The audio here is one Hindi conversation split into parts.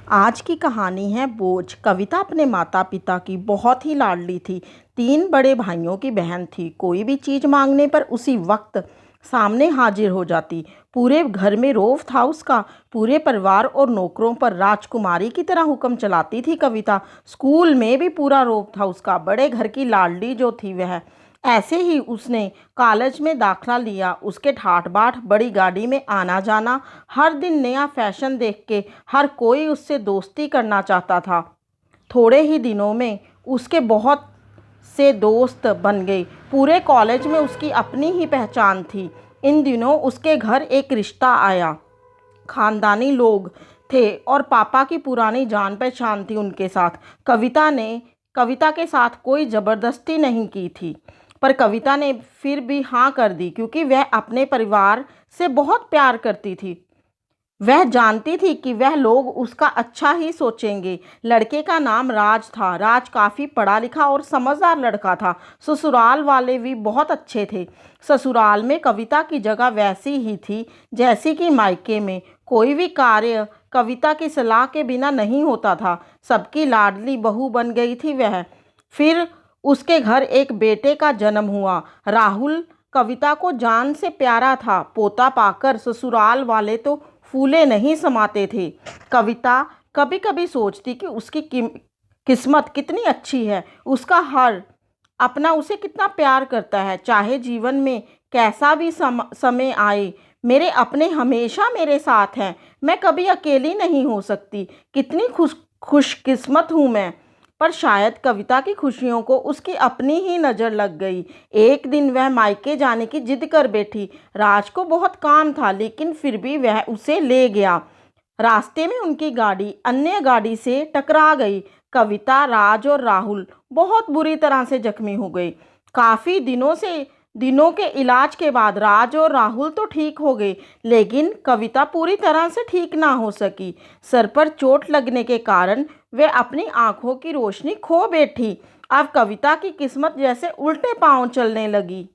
आज की कहानी है बोझ। कविता अपने माता पिता की बहुत ही लाडली थी। 3 बड़े भाइयों की बहन थी। कोई भी चीज़ मांगने पर उसी वक्त सामने हाजिर हो जाती। पूरे घर में रौब था उसका। पूरे परिवार और नौकरों पर राजकुमारी की तरह हुक्म चलाती थी कविता। स्कूल में भी पूरा रौब था उसका। बड़े घर की लाडली जो थी वह। ऐसे ही उसने कॉलेज में दाखिला लिया। उसके ठाठ बाट, बड़ी गाड़ी में आना जाना, हर दिन नया फैशन देख के हर कोई उससे दोस्ती करना चाहता था। थोड़े ही दिनों में उसके बहुत से दोस्त बन गए। पूरे कॉलेज में उसकी अपनी ही पहचान थी। इन दिनों उसके घर एक रिश्ता आया। खानदानी लोग थे और पापा की पुरानी जान पहचान थी उनके साथ। कविता के साथ कोई ज़बरदस्ती नहीं की थी, पर कविता ने फिर भी हाँ कर दी क्योंकि वह अपने परिवार से बहुत प्यार करती थी। वह जानती थी कि वह लोग उसका अच्छा ही सोचेंगे। लड़के का नाम राज था। राज काफ़ी पढ़ा लिखा और समझदार लड़का था। ससुराल वाले भी बहुत अच्छे थे। ससुराल में कविता की जगह वैसी ही थी जैसी कि मायके में। कोई भी कार्य कविता की सलाह के बिना नहीं होता था। सबकी लाडली बहू बन गई थी वह। फिर उसके घर एक बेटे का जन्म हुआ। राहुल कविता को जान से प्यारा था। पोता पाकर ससुराल वाले तो फूले नहीं समाते थे। कविता कभी कभी सोचती कि उसकी किस्मत कितनी अच्छी है। उसका हर अपना उसे कितना प्यार करता है। चाहे जीवन में कैसा भी समय आए, मेरे अपने हमेशा मेरे साथ हैं। मैं कभी अकेली नहीं हो सकती। कितनी खुशकिस्मत हूँ मैं। पर शायद कविता की खुशियों को उसकी अपनी ही नज़र लग गई। एक दिन वह मायके जाने की जिद कर बैठी। राज को बहुत काम था, लेकिन फिर भी वह उसे ले गया। रास्ते में उनकी गाड़ी अन्य गाड़ी से टकरा गई। कविता, राज और राहुल बहुत बुरी तरह से जख्मी हो गए। काफ़ी दिनों के इलाज के बाद राज और राहुल तो ठीक हो गए, लेकिन कविता पूरी तरह से ठीक ना हो सकी। सर पर चोट लगने के कारण वे अपनी आंखों की रोशनी खो बैठी। अब कविता की किस्मत जैसे उल्टे पांव चलने लगी।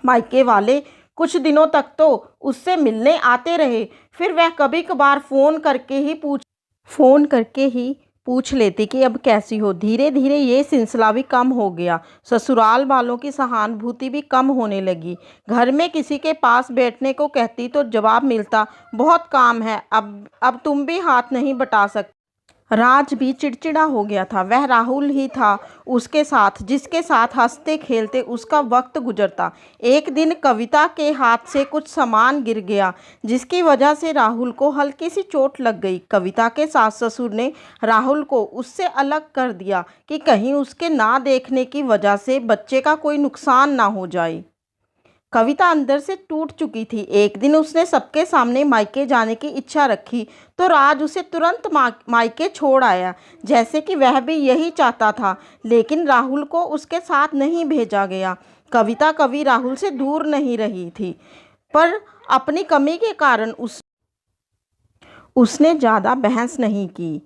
मायके वाले कुछ दिनों तक तो उससे मिलने आते रहे। फिर वह कभी कभार फ़ोन करके ही पूछ लेती कि अब कैसी हो। धीरे धीरे ये सिलसिला भी कम हो गया। ससुराल वालों की सहानुभूति भी कम होने लगी। घर में किसी के पास बैठने को कहती तो जवाब मिलता, बहुत काम है, अब तुम भी हाथ नहीं बटा सकते। राज भी चिड़चिड़ा हो गया था। वह राहुल ही था उसके साथ, जिसके साथ हंसते खेलते उसका वक्त गुजरता। एक दिन कविता के हाथ से कुछ सामान गिर गया, जिसकी वजह से राहुल को हल्की सी चोट लग गई। कविता के सास ससुर ने राहुल को उससे अलग कर दिया कि कहीं उसके ना देखने की वजह से बच्चे का कोई नुकसान ना हो जाए। कविता अंदर से टूट चुकी थी। एक दिन उसने सबके सामने मायके जाने की इच्छा रखी तो राज उसे तुरंत मायके छोड़ आया, जैसे कि वह भी यही चाहता था। लेकिन राहुल को उसके साथ नहीं भेजा गया। कविता कभी राहुल से दूर नहीं रही थी, पर अपनी कमी के कारण उसने ज़्यादा बहस नहीं की।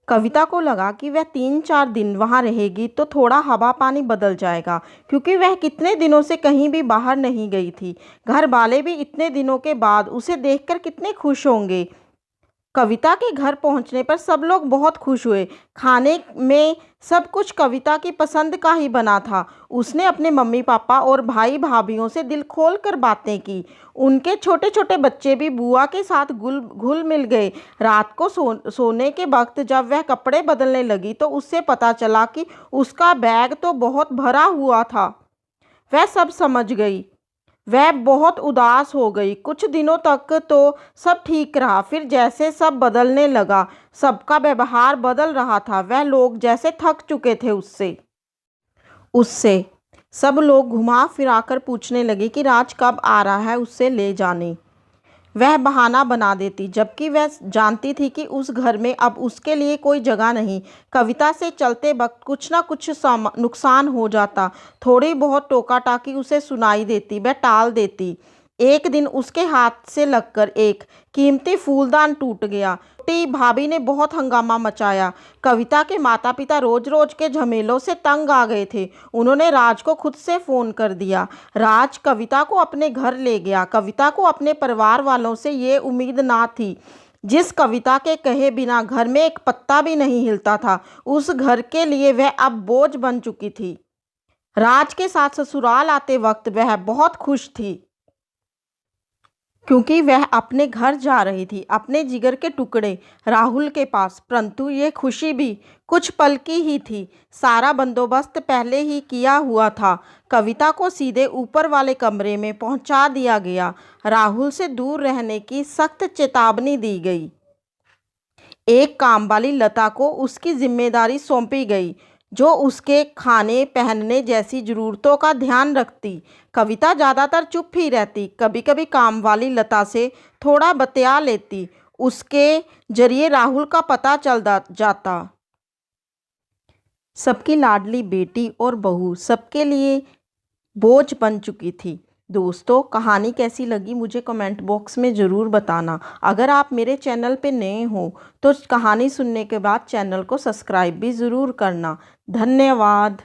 कविता को लगा कि वह 3-4 दिन वहाँ रहेगी तो थोड़ा हवा पानी बदल जाएगा, क्योंकि वह कितने दिनों से कहीं भी बाहर नहीं गई थी। घर वाले भी इतने दिनों के बाद उसे देखकर कितने खुश होंगे। कविता के घर पहुंचने पर सब लोग बहुत खुश हुए। खाने में सब कुछ कविता की पसंद का ही बना था। उसने अपने मम्मी पापा और भाई भाभीयों से दिल खोल कर बातें की। उनके छोटे छोटे बच्चे भी बुआ के साथ घुल मिल गए। रात को सोने के वक्त जब वह कपड़े बदलने लगी तो उससे पता चला कि उसका बैग तो बहुत भरा हुआ था। वह सब समझ गई। वह बहुत उदास हो गई। कुछ दिनों तक तो सब ठीक रहा, फिर जैसे सब बदलने लगा, सबका व्यवहार बदल रहा था। वह लोग जैसे थक चुके थे उससे उससे सब लोग घुमा फिरा कर पूछने लगे कि राज कब आ रहा है उससे ले जाने। वह बहाना बना देती, जबकि वह जानती थी कि उस घर में अब उसके लिए कोई जगह नहीं। कविता से चलते वक्त कुछ ना कुछ नुकसान हो जाता। थोड़ी बहुत टोका टाकी उसे सुनाई देती, वह टाल देती। एक दिन उसके हाथ से लगकर एक कीमती फूलदान टूट गया। छोटी भाभी ने बहुत हंगामा मचाया। कविता के माता पिता रोज रोज के झमेलों से तंग आ गए थे। उन्होंने राज को खुद से फ़ोन कर दिया। राज कविता को अपने घर ले गया। कविता को अपने परिवार वालों से ये उम्मीद ना थी जिस कविता के कहे बिना घर में एक पत्ता भी नहीं हिलता था, उस घर के लिए वह अब बोझ बन चुकी थी। राज के साथ ससुराल आते वक्त वह बहुत खुश थी, क्योंकि वह अपने घर जा रही थी, अपने जिगर के टुकड़े राहुल के पास। परंतु ये खुशी भी कुछ पल की ही थी। सारा बंदोबस्त पहले ही किया हुआ था। कविता को सीधे ऊपर वाले कमरे में पहुंचा दिया गया। राहुल से दूर रहने की सख्त चेतावनी दी गई। एक काम वाली लता को उसकी जिम्मेदारी सौंपी गई, जो उसके खाने पहनने जैसी ज़रूरतों का ध्यान रखती। कविता ज़्यादातर चुप ही रहती, कभी कभी काम वाली लता से थोड़ा बतिया लेती। उसके जरिए राहुल का पता चल जाता। सबकी लाडली बेटी और बहू सबके लिए बोझ बन चुकी थी। दोस्तों, कहानी कैसी लगी मुझे कमेंट बॉक्स में ज़रूर बताना। अगर आप मेरे चैनल पे नए हो तो कहानी सुनने के बाद चैनल को सब्सक्राइब भी ज़रूर करना। धन्यवाद।